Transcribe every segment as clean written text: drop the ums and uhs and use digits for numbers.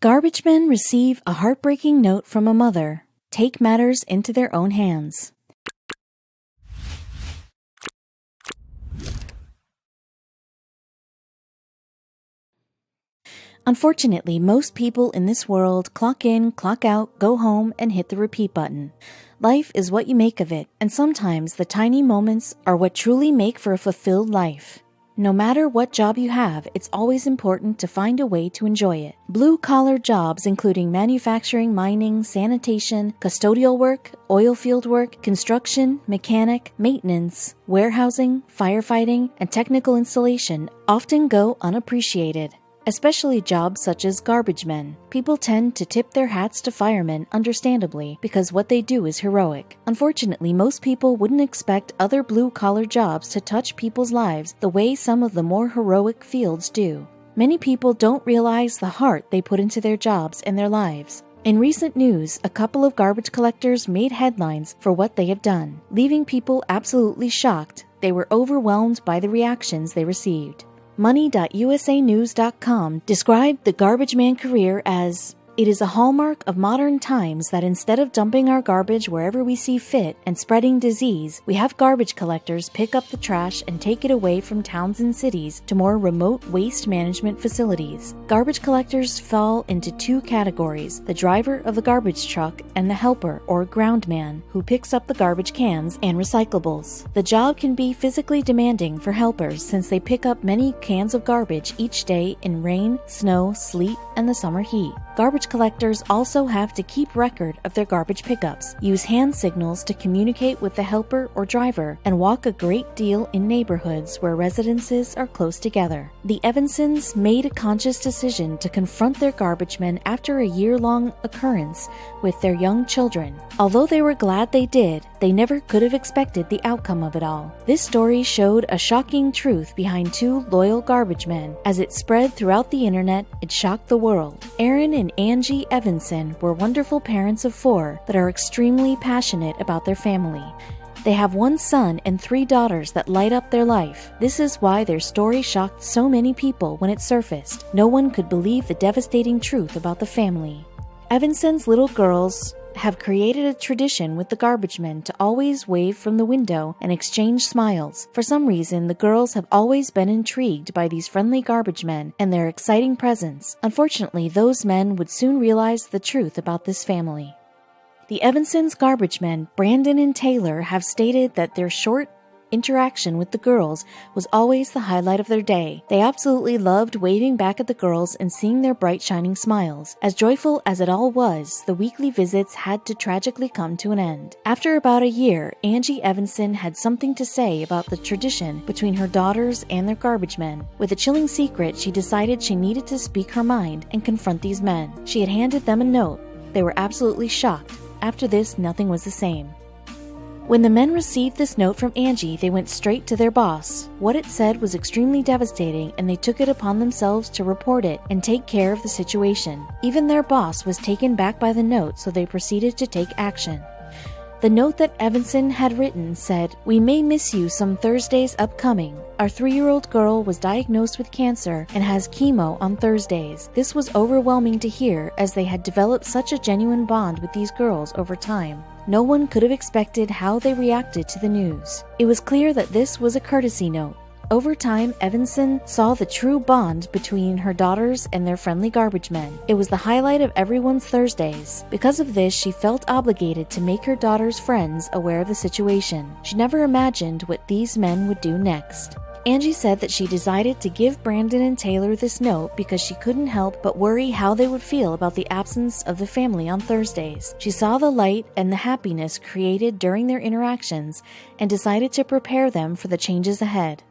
Garbage men receive a heartbreaking note from a mother. Take matters into their own hands. Unfortunately, most people in this world clock in, clock out, go home, and hit the repeat button. Life is what you make of it, and sometimes the tiny moments are what truly make for a fulfilled life. No matter what job you have, it's always important to find a way to enjoy it. Blue-collar jobs including manufacturing, mining, sanitation, custodial work, oil field work, construction, mechanic, maintenance, warehousing, firefighting, and technical installation often go unappreciated. Especially jobs such as garbage men. People tend to tip their hats to firemen, understandably, because what they do is heroic. Unfortunately, most people wouldn't expect other blue-collar jobs to touch people's lives the way some of the more heroic fields do. Many people don't realize the heart they put into their jobs and their lives. In recent news, a couple of garbage collectors made headlines for what they have done, leaving people absolutely shocked. They were overwhelmed by the reactions they received. Money.usanews.com described the garbage man career as, "It is a hallmark of modern times that instead of dumping our garbage wherever we see fit and spreading disease, we have garbage collectors pick up the trash and take it away from towns and cities to more remote waste management facilities." Garbage collectors fall into two categories: the driver of the garbage truck and the helper or ground man who picks up the garbage cans and recyclables. The job can be physically demanding for helpers since they pick up many cans of garbage each day in rain, snow, sleet, and the summer heat. Garbage collectors also have to keep record of their garbage pickups, use hand signals to communicate with the helper or driver, and walk a great deal in neighborhoods where residences are close together. The Evansons made a conscious decision to confront their garbage men after a year-long occurrence with their young children. Although they were glad they did, they never could have expected the outcome of it all. This story showed a shocking truth behind two loyal garbage men. As it spread throughout the internet, it shocked the world. Aaron and Angie Evanson were wonderful parents of 4 that are extremely passionate about their family. They have 1 son and 3 daughters that light up their life. This is why their story shocked so many people when it surfaced. No one could believe the devastating truth about the family. Evanson's little girls have created a tradition with the garbage men to always wave from the window and exchange smiles. For some reason, the girls have always been intrigued by these friendly garbage men and their exciting presence. Unfortunately, those men would soon realize the truth about this family. The Evansons' garbage men, Brandon and Taylor, have stated that their short interaction with the girls was always the highlight of their day. They absolutely loved waving back at the girls and seeing their bright shining smiles. As joyful as it all was, the weekly visits had to tragically come to an end. After about a year, Angie Evanson had something to say about the tradition between her daughters and their garbage men. With a chilling secret, she decided she needed to speak her mind and confront these men. She had handed them a note. They were absolutely shocked. After this, nothing was the same. When the men received this note from Angie, they went straight to their boss. What it said was extremely devastating, and they took it upon themselves to report it and take care of the situation. Even their boss was taken back by the note, so they proceeded to take action. The note that Evanson had written said, "We may miss you some Thursdays upcoming. Our 3-year-old girl was diagnosed with cancer and has chemo on Thursdays." This was overwhelming to hear, as they had developed such a genuine bond with these girls over time. No one could have expected how they reacted to the news. It was clear that this was a courtesy note. Over time, Evanson saw the true bond between her daughters and their friendly garbage men. It was the highlight of everyone's Thursdays. Because of this, she felt obligated to make her daughter's friends aware of the situation. She never imagined what these men would do next. Angie said that she decided to give Brandon and Taylor this note because she couldn't help but worry how they would feel about the absence of the family on Thursdays. She saw the light and the happiness created during their interactions and decided to prepare them for the changes ahead.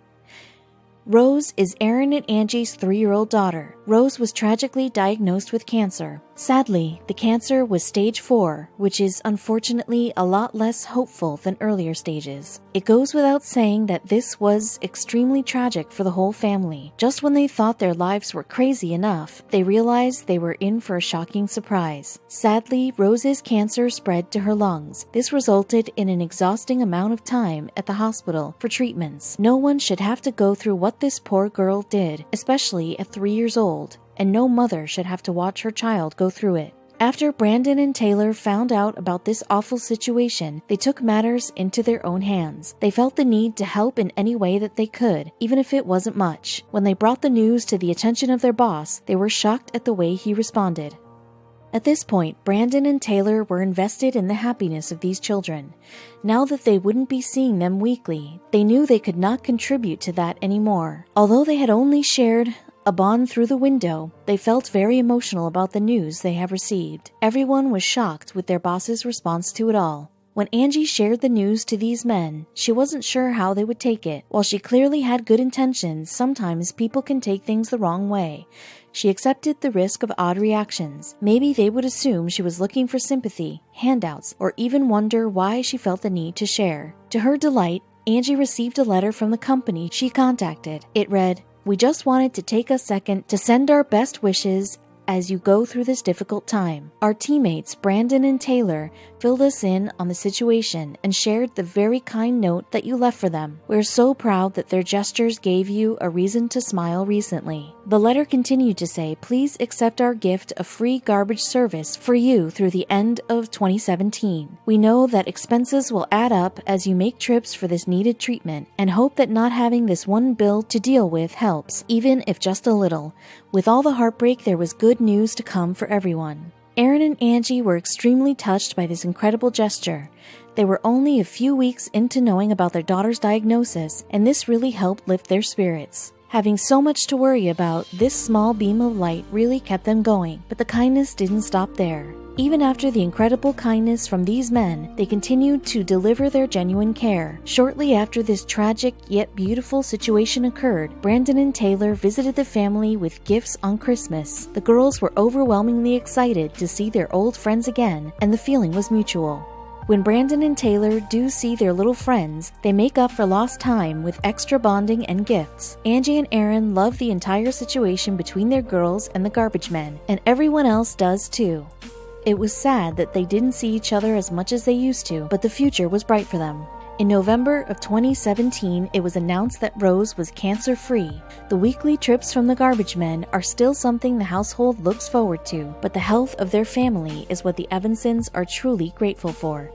Rose is Aaron and Angie's 3-year-old daughter. Rose was tragically diagnosed with cancer. Sadly, the cancer was stage 4, which is unfortunately a lot less hopeful than earlier stages. It goes without saying that this was extremely tragic for the whole family. Just when they thought their lives were crazy enough, they realized they were in for a shocking surprise. Sadly, Rose's cancer spread to her lungs. This resulted in an exhausting amount of time at the hospital for treatments. No one should have to go through what this poor girl did, especially at 3 years old. and no mother should have to watch her child go through it. After Brandon and Taylor found out about this awful situation, they took matters into their own hands. They felt the need to help in any way that they could, even if it wasn't much. When they brought the news to the attention of their boss, they were shocked at the way he responded. At this point, Brandon and Taylor were invested in the happiness of these children. Now that they wouldn't be seeing them weekly, they knew they could not contribute to that anymore. Although they had only shared a bond through the window, they felt very emotional about the news they have received. Everyone was shocked with their boss's response to it all. When Angie shared the news to these men, she wasn't sure how they would take it. While she clearly had good intentions, sometimes people can take things the wrong way. She accepted the risk of odd reactions. Maybe they would assume she was looking for sympathy, handouts, or even wonder why she felt the need to share. To her delight, Angie received a letter from the company she contacted. It read, "We just wanted to take a second to send our best wishes as you go through this difficult time. Our teammates, Brandon and Taylor, filled us in on the situation and shared the very kind note that you left for them. We're so proud that their gestures gave you a reason to smile recently." The letter continued to say, "Please accept our gift of free garbage service for you through the end of 2017. We know that expenses will add up as you make trips for this needed treatment and hope that not having this one bill to deal with helps, even if just a little. With all the heartbreak, there was good news to come for everyone." Aaron and Angie were extremely touched by this incredible gesture. They were only a few weeks into knowing about their daughter's diagnosis, and this really helped lift their spirits. Having so much to worry about, this small beam of light really kept them going, but the kindness didn't stop there. Even after the incredible kindness from these men, they continued to deliver their genuine care. Shortly after this tragic yet beautiful situation occurred, Brandon and Taylor visited the family with gifts on Christmas. The girls were overwhelmingly excited to see their old friends again, and the feeling was mutual. When Brandon and Taylor do see their little friends, they make up for lost time with extra bonding and gifts. Angie and Aaron love the entire situation between their girls and the garbage men, and everyone else does too. It was sad that they didn't see each other as much as they used to, but the future was bright for them. In November of 2017, it was announced that Rose was cancer-free. The weekly trips from the garbage men are still something the household looks forward to, but the health of their family is what the Evansons are truly grateful for.